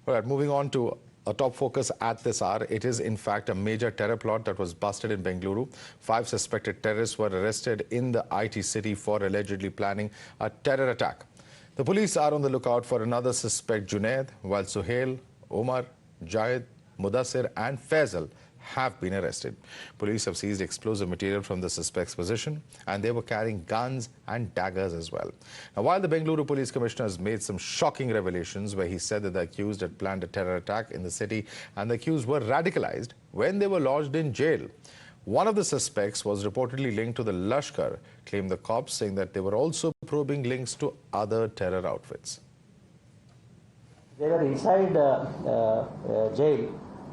All right, moving on to a top focus at this hour. It is in fact a major terror plot that was busted in Bengaluru. 5 suspected terrorists were arrested in the IT city for allegedly planning a terror attack. The police are on the lookout for another suspect, Junaid, while Suhail, Omar, Jayed, Mudassir and Faisal have been arrested. Police have seized explosive material from the suspect's possession and they were carrying guns and daggers as well. Now, while the Bengaluru Police Commissioner has made some shocking revelations where he said that the accused had planned a terror attack in the city and the accused were radicalized when they were lodged in jail. One of the suspects was reportedly linked to the Lashkar, claimed the cops, saying that they were also probing links to other terror outfits. They were inside jail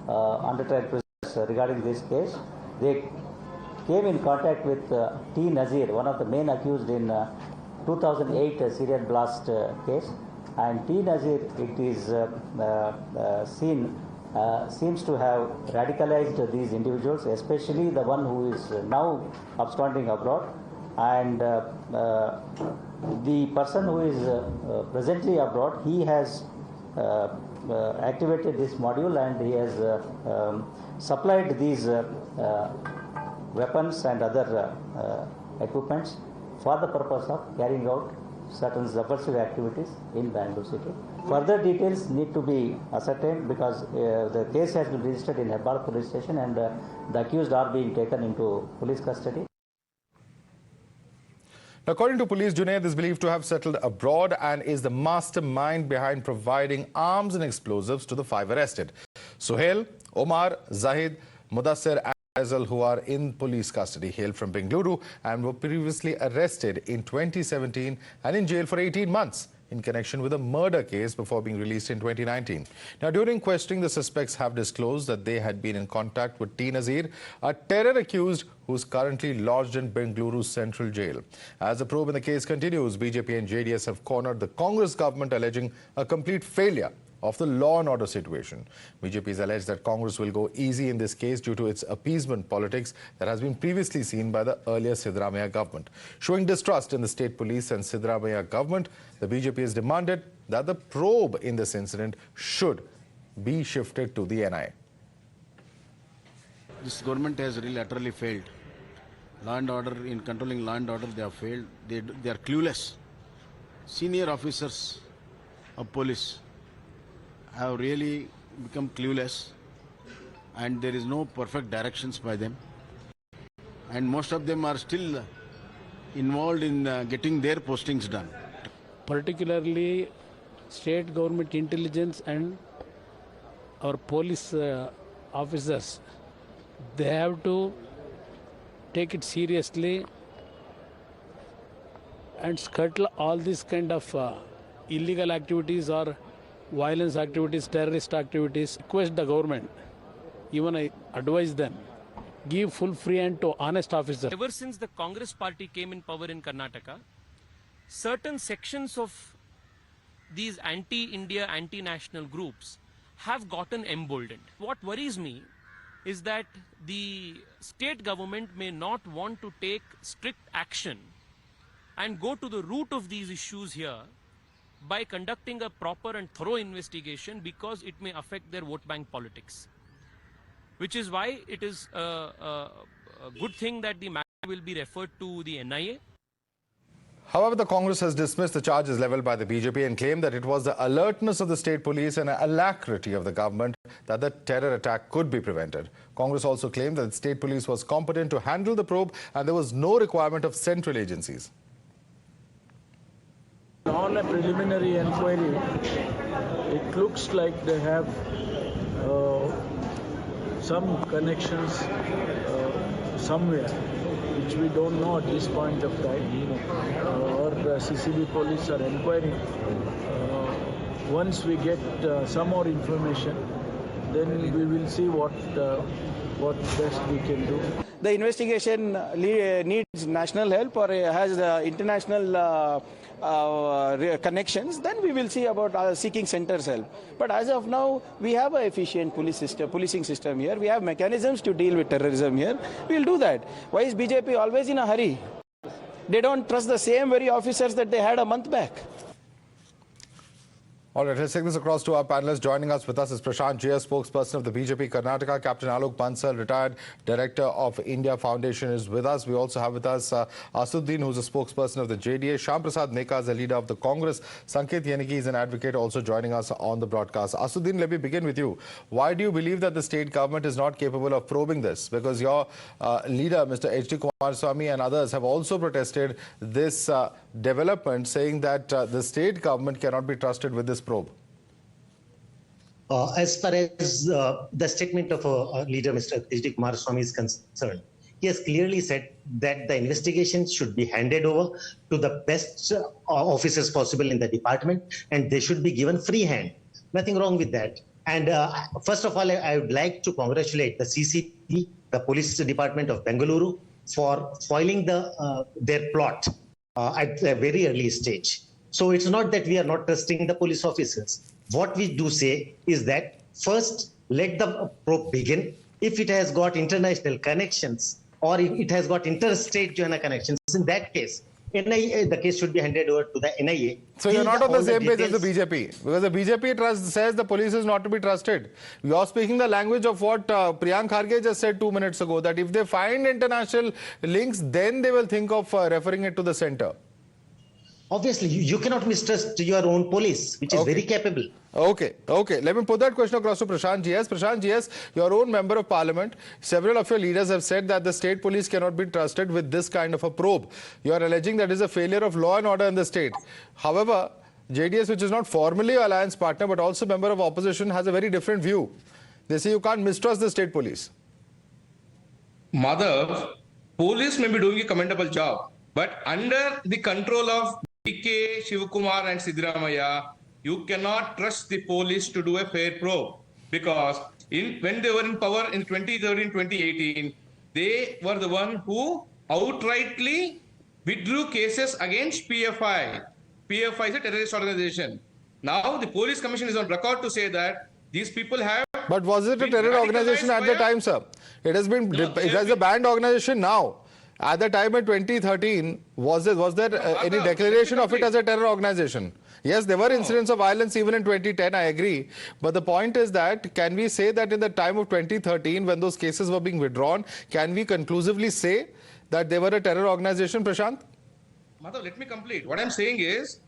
under trial prisoners regarding this case. They came in contact with T. Nazir, one of the main accused in 2008 Syrian blast case. And T. Nazir, it is seems to have radicalized these individuals, especially the one who is now absconding abroad. And the person who is presently abroad, he has activated this module and he has supplied these weapons and other equipments for the purpose of carrying out certain subversive activities in Bangalore city. Further details need to be ascertained because the case has been registered in Hebbal police station and the accused are being taken into police custody. According to police, Junaid is believed to have settled abroad and is the mastermind behind providing arms and explosives to the 5 arrested. Suhail, Omar, Zahid, Mudassir and Faisal, who are in police custody, hail from Bengaluru and were previously arrested in 2017 and in jail for 18 months in connection with a murder case before being released in 2019. Now, during questioning, the suspects have disclosed that they had been in contact with T. Nazir, a terror accused who is currently lodged in Bengaluru's central jail. As the probe in the case continues, BJP and JDS have cornered the Congress government, alleging a complete failure of the law and order situation. BJP has alleged that Congress will go easy in this case due to its appeasement politics that has been previously seen by the earlier Siddaramaiah government. Showing distrust in the state police and Siddaramaiah government, the BJP has demanded that the probe in this incident should be shifted to the NIA. This government has really utterly failed. Law and order, in controlling law and order, they have failed. They are clueless. Senior officers of police have really become clueless and there is no perfect directions by them. And most of them are still involved in getting their postings done. Particularly state government intelligence and our police officers, they have to take it seriously and scuttle all these kind of illegal activities or violence activities, terrorist activities. Request the government, even I advise them, give full free hand to honest officers. Ever since the Congress party came in power in Karnataka, certain sections of these anti-India, anti-national groups have gotten emboldened. What worries me is that the state government may not want to take strict action and go to the root of these issues here by conducting a proper and thorough investigation because it may affect their vote bank politics. Which is why it is a good thing that the matter will be referred to the NIA. However, the Congress has dismissed the charges leveled by the BJP and claimed that it was the alertness of the state police and alacrity of the government that the terror attack could be prevented. Congress also claimed that the state police was competent to handle the probe and there was no requirement of central agencies. On a preliminary inquiry, it looks like they have some connections somewhere, which we don't know at this point of time. Or CCB police are inquiring. Once we get some more information, then we will see what best we can do. The investigation needs national help or has international connections, then we will see about seeking center's help. But as of now, we have an efficient policing system here. We have mechanisms to deal with terrorism here. We will do that. Why is BJP always in a hurry? They don't trust the same very officers that they had a month back. All right, let's take this across to our panelists. Joining us with us is Prashant GK, spokesperson of the BJP Karnataka. Captain Alok Bansal, retired director of India Foundation, is with us. We also have with us Asuddin, who's a spokesperson of the JDA. Shyam Prasad Neka is the leader of the Congress. Sanket Yenigi is an advocate, also joining us on the broadcast. Asuddin, let me begin with you. Why do you believe that the state government is not capable of probing this? Because your leader, Mr. H.D. Kumaraswamy, and others have also protested this development, saying that the state government cannot be trusted with this probe. As far as the statement of our leader, Mr. H.D. Kumaraswamy, is concerned, he has clearly said that the investigation should be handed over to the best officers possible in the department, and they should be given free hand. Nothing wrong with that. And first of all, I would like to congratulate the CCP, the Police Department of Bengaluru, for foiling their plot at a very early stage. So it's not that we are not trusting the police officers. What we do say is that first, let the probe begin. If it has got international connections or if it has got interstate joiner connections, in that case, NIA, the case should be handed over to the NIA. So you're not on the same page as the BJP, because the BJP says the police is not to be trusted. You're speaking the language of what Priyank Kharge just said 2 minutes ago, that if they find international links, then they will think of referring it to the center. Obviously, you cannot mistrust your own police, which is very capable. Okay. Let me put that question across to Prashant GS. Prashant GS, your own member of parliament, several of your leaders have said that the state police cannot be trusted with this kind of a probe. You are alleging that is a failure of law and order in the state. However, JDS, which is not formally an alliance partner but also member of opposition, has a very different view. They say you can't mistrust the state police. Madhav, police may be doing a commendable job, but under the control of GK, Shivakumar and Siddaramaiah, you cannot trust the police to do a fair probe, because when they were in power in 2013-2018, they were the one who outrightly withdrew cases against PFI. PFI is a terrorist organization. Now the police commission is on record to say that these people have... But was it a terror organization at the time, sir? It has been, it has a banned organization now. At the time in 2013, was there any declaration of it as a terror organization? Yes, there were incidents of violence even in 2010, I agree. But the point is that, can we say that in the time of 2013, when those cases were being withdrawn, can we conclusively say that they were a terror organization, Prashant? Madhav, let me complete. What I'm saying is,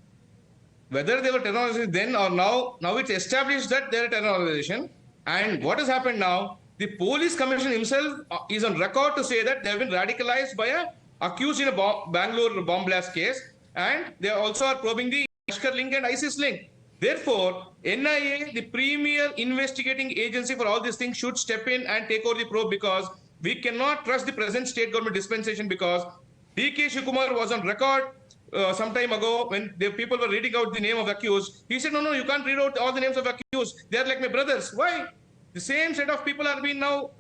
whether they were terror organization then or now it's established that they're a terror organization. And what has happened now? The police commission himself is on record to say that they have been radicalized by a accused in a Bengaluru bomb blast case, and they also are probing the Lashkar link and ISIS link. Therefore, NIA, the premier investigating agency for all these things, should step in and take over the probe, because we cannot trust the present state government dispensation, because DK Shivakumar was on record some time ago when the people were reading out the name of accused. He said, no, you can't read out all the names of accused. They are like my brothers. Why? The same set of people are being now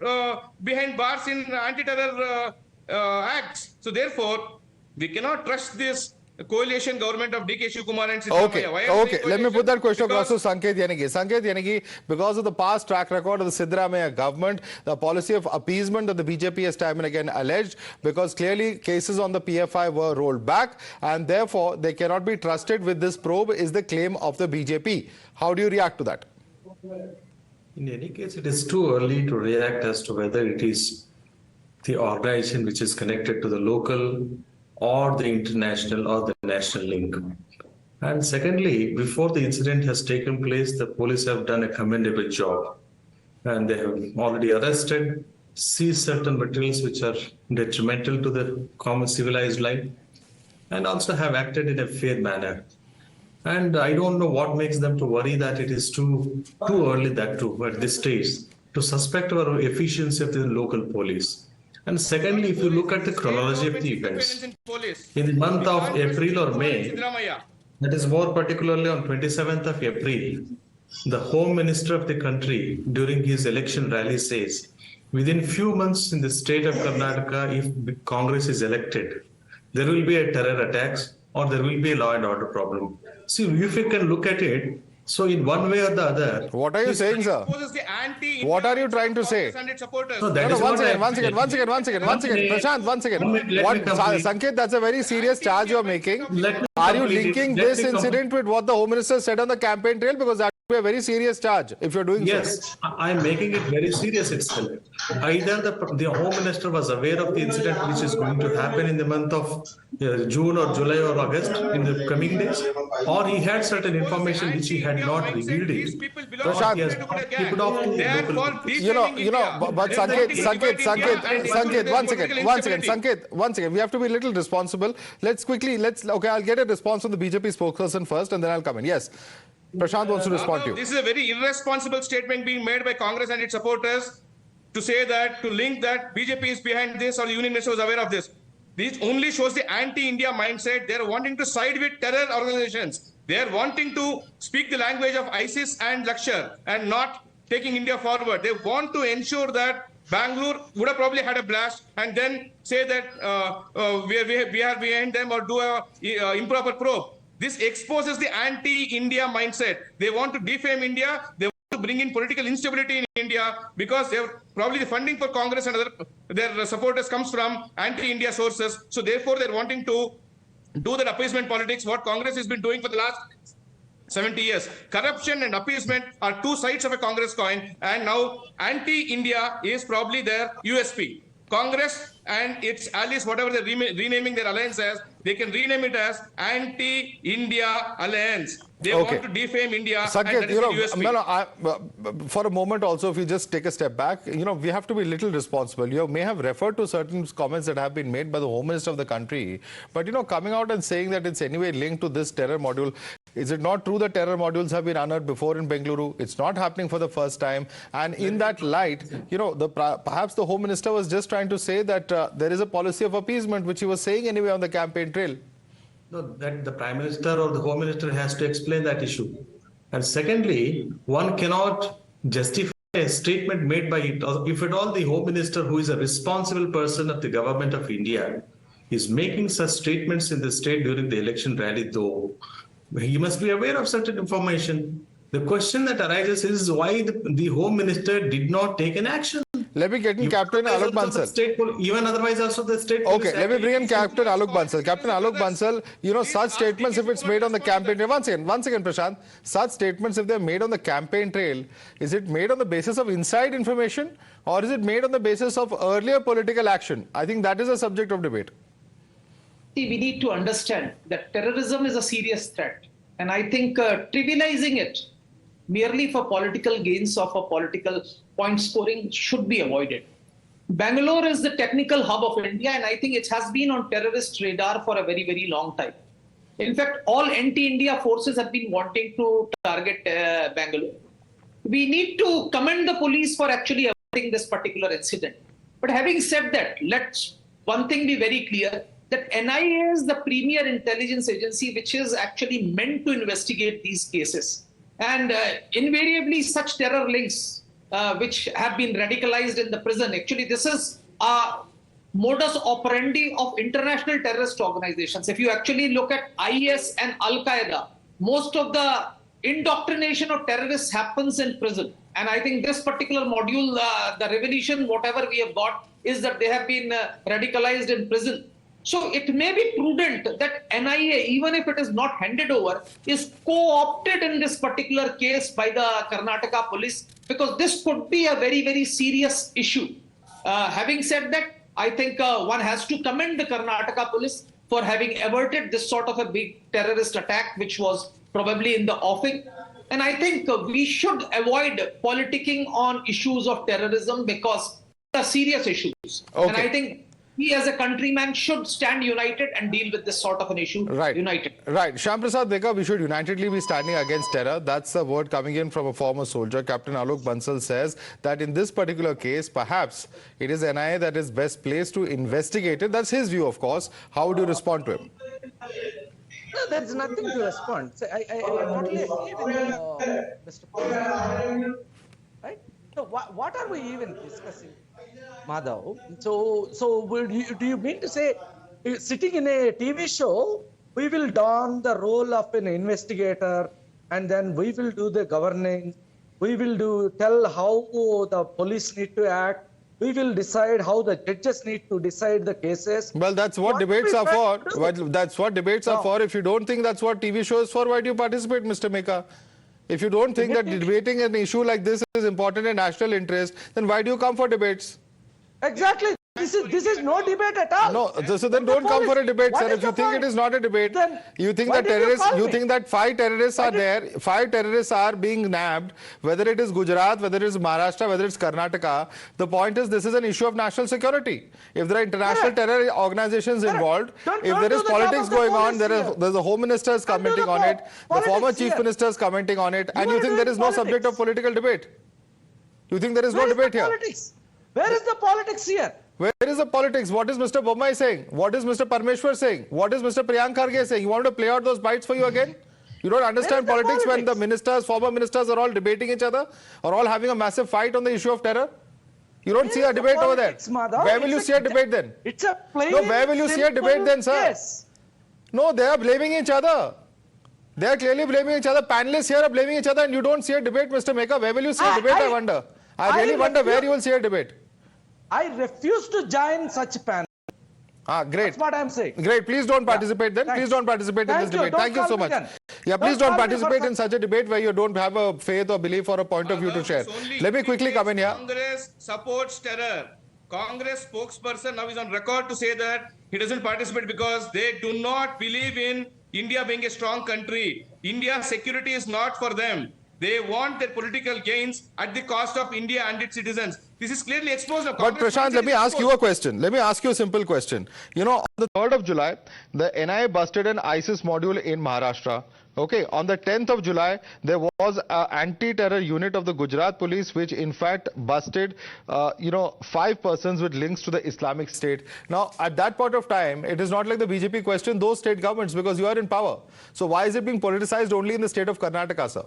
behind bars in anti-terror acts. So therefore, we cannot trust this coalition government of DK Shivakumar and Siddaramaiah. Okay. Let me put that question across to Sanket Yenigi. Sanket Yenigi, because of the past track record of the Siddaramaiah government, the policy of appeasement that the BJP has time and again alleged, because clearly cases on the PFI were rolled back and therefore they cannot be trusted with this probe, is the claim of the BJP. How do you react to that? In any case, it is too early to react as to whether it is the organization which is connected to the local or the international or the national link. And secondly, before the incident has taken place, the police have done a commendable job. And they have already arrested, seized certain materials which are detrimental to the common civilized life, and also have acted in a fair manner. And I don't know what makes them to worry that it is too early that too at this stage to suspect our efficiency of the local police. And secondly, if you look at the chronology of the events, in the month of April or May, that is more particularly on 27th of April, the Home Minister of the country during his election rally says, within few months in the state of Karnataka, if Congress is elected, there will be a terror attacks or there will be a law and order problem. See, if you can look at it, So in one way or the other, What are you saying, sir? What are you trying to say? no, that is One what second, I- one second, one second, one second, one second. Prashant, one second. Let me complete. Sanket, that's a very serious charge you're making. Let me Are you complete it. linking Let this me complete- incident with what the Home Minister said on the campaign trail? Because that would be a very serious charge if you're doing so. Yes, I am making it very serious itself. Either the Home Minister was aware of the incident which is going to happen in the month of June or July or August in the coming days, or he had certain information which he had not revealed it. Or he has not tipped off to local people. But Sanket, one second. We have to be a little responsible. Okay, I'll get a response from the BJP spokesperson first and then I'll come in. Yes. Prashant wants to respond to you. This is a very irresponsible statement being made by Congress and its supporters to say that, to link that BJP is behind this or the Union Minister was aware of this. This only shows the anti-India mindset. They're wanting to side with terror organizations. They're wanting to speak the language of ISIS and Lakshar and not taking India forward. They want to ensure that Bangalore would have probably had a blast and then say that we are behind them or do a improper probe. This exposes the anti-India mindset. They want to defame India. They want to bring in political instability in India because they're probably the funding for Congress and their supporters comes from anti-India sources. So therefore, they're wanting to do that appeasement politics, what Congress has been doing for the last 70 years. Corruption and appeasement are two sides of a Congress coin, and now anti-India is probably their USP. Congress and its allies, whatever they're renaming their alliance as, they can rename it as Anti-India Alliance. They want to defame India. Sanket, and that is the USP. for a moment also, if you just take a step back, we have to be a little responsible. You may have referred to certain comments that have been made by the Home Minister of the country, but coming out and saying that it's anyway linked to this terror module. Is it not true that terror modules have been unearthed before in Bengaluru? It's not happening for the first time. And in that light, perhaps the Home Minister was just trying to say that there is a policy of appeasement, which he was saying anyway on the campaign trail. No, that the Prime Minister or the Home Minister has to explain that issue. And secondly, one cannot justify a statement made by it. If at all the Home Minister, who is a responsible person of the government of India, is making such statements in the state during the election rally, though, he must be aware of certain information. The question that arises is why the Home Minister did not take an action. Let me get in Captain Alok Bansal. Even otherwise also the state. Okay, let me bring in Captain Alok Bansal. Captain Alok Bansal, such statements, if it's made on the campaign trail, one second, Prashant, such statements, if they're made on the campaign trail, is it made on the basis of inside information or is it made on the basis of earlier political action? I think that is a subject of debate. We need to understand that terrorism is a serious threat. And I think trivializing it merely for political gains or for political point scoring should be avoided. Bangalore is the technical hub of India, and I think it has been on terrorist radar for a very, very long time. In fact, all anti-India forces have been wanting to target Bangalore. We need to commend the police for actually averting this particular incident. But having said that, let's one thing be very clear, that NIA is the premier intelligence agency which is actually meant to investigate these cases. And invariably such terror links which have been radicalized in the prison, actually this is a modus operandi of international terrorist organizations. If you actually look at IS and Al-Qaeda, most of the indoctrination of terrorists happens in prison. And I think this particular module, the revelation, whatever we have got, is that they have been radicalized in prison. So it may be prudent that NIA, even if it is not handed over, is co-opted in this particular case by the Karnataka police, because this could be a very, very serious issue. Having said that, I think one has to commend the Karnataka police for having averted this sort of a big terrorist attack, which was probably in the offing. And I think we should avoid politicking on issues of terrorism because they are serious issues. Okay. And I think we as a countryman should stand united and deal with this sort of an issue united. Right. Shyam Prasad Dekha, we should unitedly be standing against terror. That's the word coming in from a former soldier. Captain Alok Bansal says that in this particular case, perhaps it is NIA that is best placed to investigate it. That's his view, of course. How would you respond to him? No, there's nothing to respond. So I totally agree with Mr. Paul. Right? So what are we even discussing, Madhav? So do you mean to say, sitting in a TV show, we will don the role of an investigator and then we will do the governing. We will tell how the police need to act. We will decide how the judges need to decide the cases. Well, that's what debates are for. Well, that's what debates are for. If you don't think that's what TV shows for, why do you participate, Mr. Meka? If you don't think that debating an issue like this is important in national interest, then why do you come for debates? Exactly. This is no debate at all. No, so then don't come for a debate, sir. If you think it is not a debate, you think that terrorists, you think that 5 terrorists are there, 5 terrorists are being nabbed, whether it is Gujarat, whether it is Maharashtra, whether it's Karnataka. The point is, this is an issue of national security. If there are international terror organizations involved, if there is politics going on, there's the Home Minister is commenting on it, the former Chief Minister is commenting on it, and you think there is no subject of political debate. You think there is no debate here. Where is the politics here? Where is the politics? What is Mr. Bommai saying? What is Mr. Parmeshwar saying? What is Mr. Priyank Kharge saying? You want to play out those bites for you again? You don't understand politics when the ministers, former ministers are all debating each other or all having a massive fight on the issue of terror? You don't see a debate over there. Where will you see a debate then? It's a plain, no, where will you see a debate then, sir? Yes. No, they are blaming each other. They are clearly blaming each other. Panelists here are blaming each other and you don't see a debate, Mr. Meka. Where will you see a debate, I wonder? I really wonder where you will see a debate. I refuse to join such panel. Great. That's what I'm saying. Great. Please don't participate then. Please don't participate in this debate. Thank you so much. Yeah, please don't participate in such a debate where you don't have a faith or belief or a point of view to share. Let me quickly come in here. Congress supports terror. Congress spokesperson now is on record to say that he doesn't participate because they do not believe in India being a strong country. India's security is not for them. They want their political gains at the cost of India and its citizens. This is clearly exposed. But Prashant, let me ask you a question. Let me ask you a simple question. You know, on the 3rd of July, the NIA busted an ISIS module in Maharashtra. Okay, on the 10th of July, there was an anti-terror unit of the Gujarat police, which in fact busted, 5 persons with links to the Islamic State. Now, at that point of time, it is not like the BJP questioned those state governments because you are in power. So why is it being politicized only in the state of Karnataka, sir?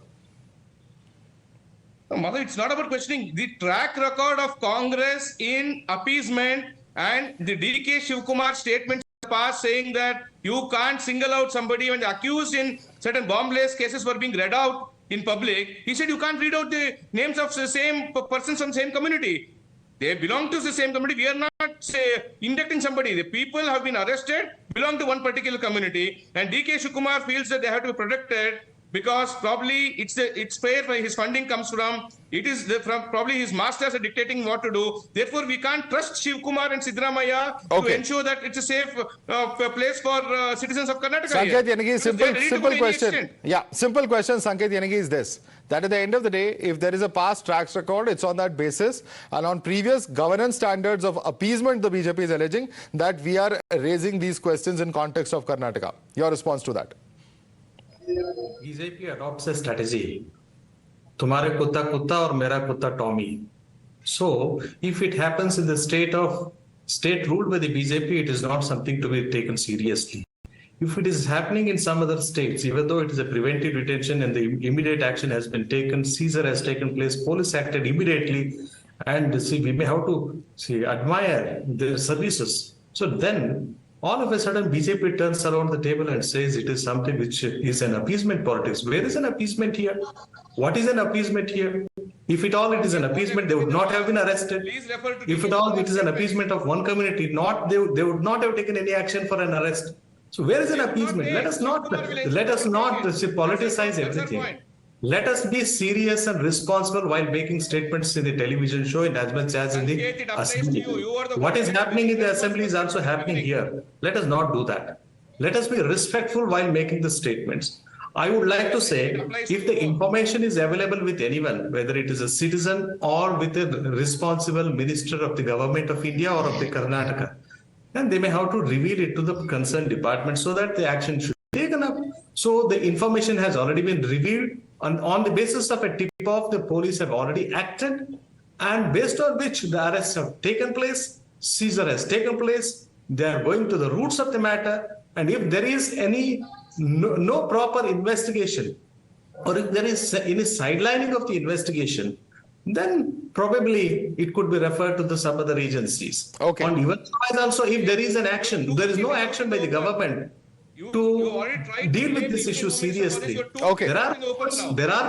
Mother, it's not about questioning the track record of Congress in appeasement and the DK Shivkumar statements in the past saying that you can't single out somebody when the accused in certain bomb-laced cases were being read out in public. He said you can't read out the names of the same persons from the same community. They belong to the same community. We are not inducting somebody. The people have been arrested, belong to one particular community, and DK Shivkumar feels that they have to be protected because probably it's fair where his funding comes from. It is from probably his masters are dictating what to do. Therefore, we can't trust Shiv Kumar and Siddaramaiah to ensure that it's a safe place for citizens of Karnataka. Sanket Yanagi, simple question. Yeah, simple question, Sanket Yanagi, is this. That at the end of the day, if there is a past track record, it's on that basis. And on previous governance standards of appeasement, the BJP is alleging that we are raising these questions in context of Karnataka. Your response to that? BJP adopts a strategy. Tumhare kutta kutta aur mera kutta Tommy. So, if it happens in the state ruled by the BJP, it is not something to be taken seriously. If it is happening in some other states, even though it is a preventive detention and the immediate action has been taken, seizure has taken place, police acted immediately, and we may have to admire their services. So then, all of a sudden, BJP turns around the table and says it is something which is an appeasement politics. Where is an appeasement here? What is an appeasement here? If at all it is an appeasement, they would not have been arrested. If at all it is an appeasement of one community, they would not have taken any action for an arrest. So where is an appeasement? Let us not politicize everything. Let us be serious and responsible while making statements in the television show and as much as in the assembly. What is happening in the assembly is also happening here. Let us not do that. Let us be respectful while making the statements. I would like to say, if the information is available with anyone, whether it is a citizen or with a responsible minister of the government of India or of the Karnataka, then they may have to reveal it to the concerned department so that the action should be taken up. So the information has already been revealed. And on the basis of a tip-off, the police have already acted, and based on which the arrests have taken place, seizure has taken place, they are going to the roots of the matter, and if there is no proper investigation, or if there is any sidelining of the investigation, then probably it could be referred to some other agencies. Okay. And even also, if there is an action, there is no action by the government, to deal with this issue seriously. Okay. There are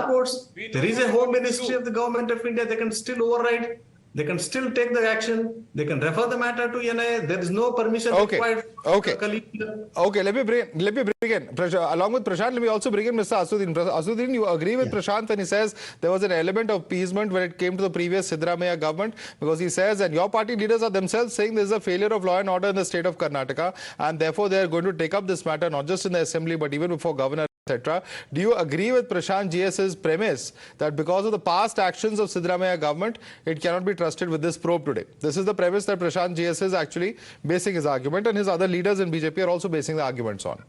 courts. There is a home ministry of the government of India. They can still override. They can still take the action. They can refer the matter to NIA. There is no permission required. Okay. Let me bring in along with Prashant. Let me also bring in Mr. Asuddin. Asuddin, you agree with Prashant when he says there was an element of appeasement when it came to the previous Siddaramaiah government, because he says, and your party leaders are themselves saying there is a failure of law and order in the state of Karnataka, and therefore they are going to take up this matter not just in the assembly but even before governor, etc. Do you agree with Prashant GS's premise that because of the past actions of Siddaramaiah government, it cannot be trusted with this probe today? This is the premise that Prashant GS is actually basing his argument, and his other leaders in BJP are also basing the arguments on.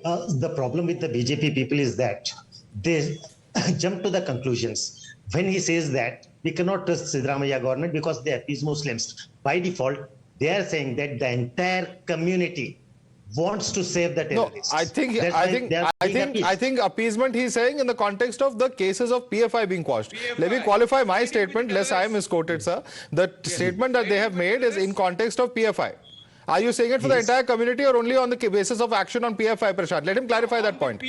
The problem with the BJP people is that they jump to the conclusions. When he says that we cannot trust Siddaramaiah government because they appease Muslims, by default, they are saying that the entire community wants to save the terrorists. No, I think appeasement he's saying in the context of the cases of PFI being quashed. Let me qualify my statement, lest I am misquoted, sir. The statement that they have made is in context of PFI. Are you saying it for the entire community or only on the basis of action on PFI, Prashant? Let him clarify that point.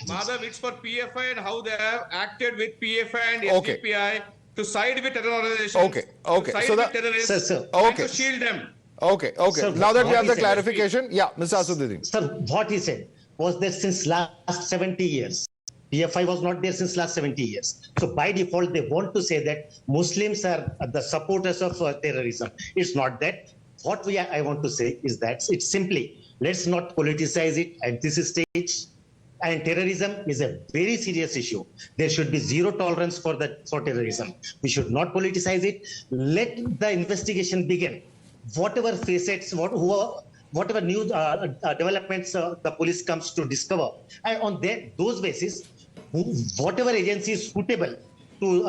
Madhav, it's for PFI and how they have acted with PFI and SDPI to side with terror organizations. Okay. To side with terrorists, and to shield them. Okay. Sir, now that we have the clarification, Mr. Asuddin. Sir, what he said was there since last 70 years. PFI was not there since last 70 years. So by default, they want to say that Muslims are the supporters of terrorism. It's not that. What I want to say is that it's simply, let's not politicize it at this stage. And terrorism is a very serious issue. There should be zero tolerance for terrorism. We should not politicize it. Let the investigation begin. Whatever facets, whatever new developments the police comes to discover, and on those basis, whatever agency is suitable to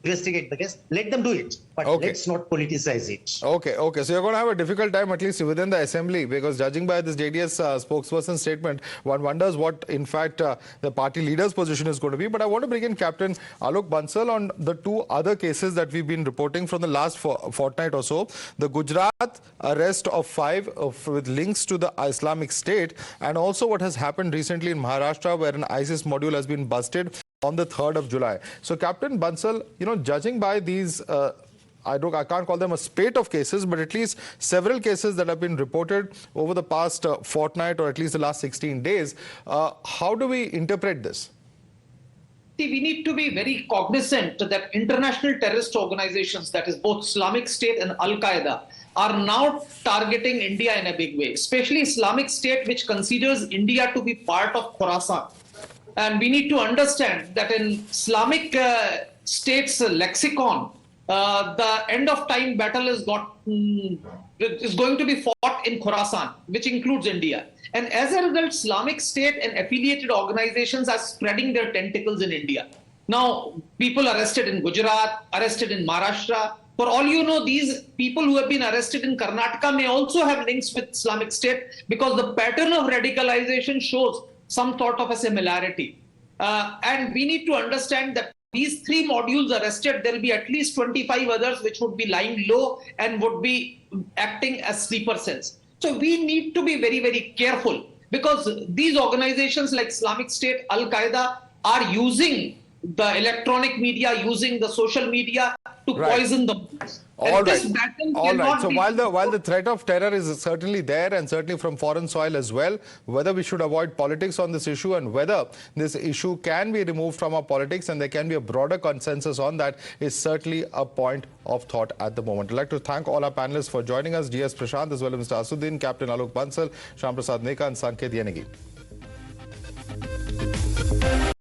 investigate the case, let them do it. But let's not politicize it. Okay. So you're going to have a difficult time, at least within the assembly, because judging by this JDS spokesperson statement, one wonders what, in fact, the party leader's position is going to be. But I want to bring in Captain Alok Bansal on the two other cases that we've been reporting from the last fortnight or so. The Gujarat arrest of 5 with links to the Islamic State, and also what has happened recently in Maharashtra, where an ISIS module has been busted on the 3rd of July. So, Captain Bansal, judging by these, I can't call them a spate of cases, but at least several cases that have been reported over the past fortnight or at least the last 16 days, how do we interpret this? See, we need to be very cognizant that international terrorist organizations, that is both Islamic State and Al-Qaeda, are now targeting India in a big way, especially Islamic State, which considers India to be part of Khorasan. And we need to understand that in Islamic State's lexicon, the end of time battle is going to be fought in Khorasan, which includes India. And as a result, Islamic State and affiliated organizations are spreading their tentacles in India. Now, people arrested in Gujarat, arrested in Maharashtra. For all you know, these people who have been arrested in Karnataka may also have links with Islamic State, because the pattern of radicalization shows some sort of a similarity. And we need to understand that these 3 modules arrested, there will be at least 25 others which would be lying low and would be acting as sleeper cells. So we need to be very, very careful, because these organizations like Islamic State, Al-Qaeda are using the electronic media, using the social media to poison the minds. All right. So while the threat of terror is certainly there, and certainly from foreign soil as well, whether we should avoid politics on this issue and whether this issue can be removed from our politics and there can be a broader consensus on that is certainly a point of thought at the moment. I'd like to thank all our panelists for joining us, GS Prashant as well as Mr. Asuddin, Captain Alok Bansal, Shyam Prasad Neka and Sanket Yenagi.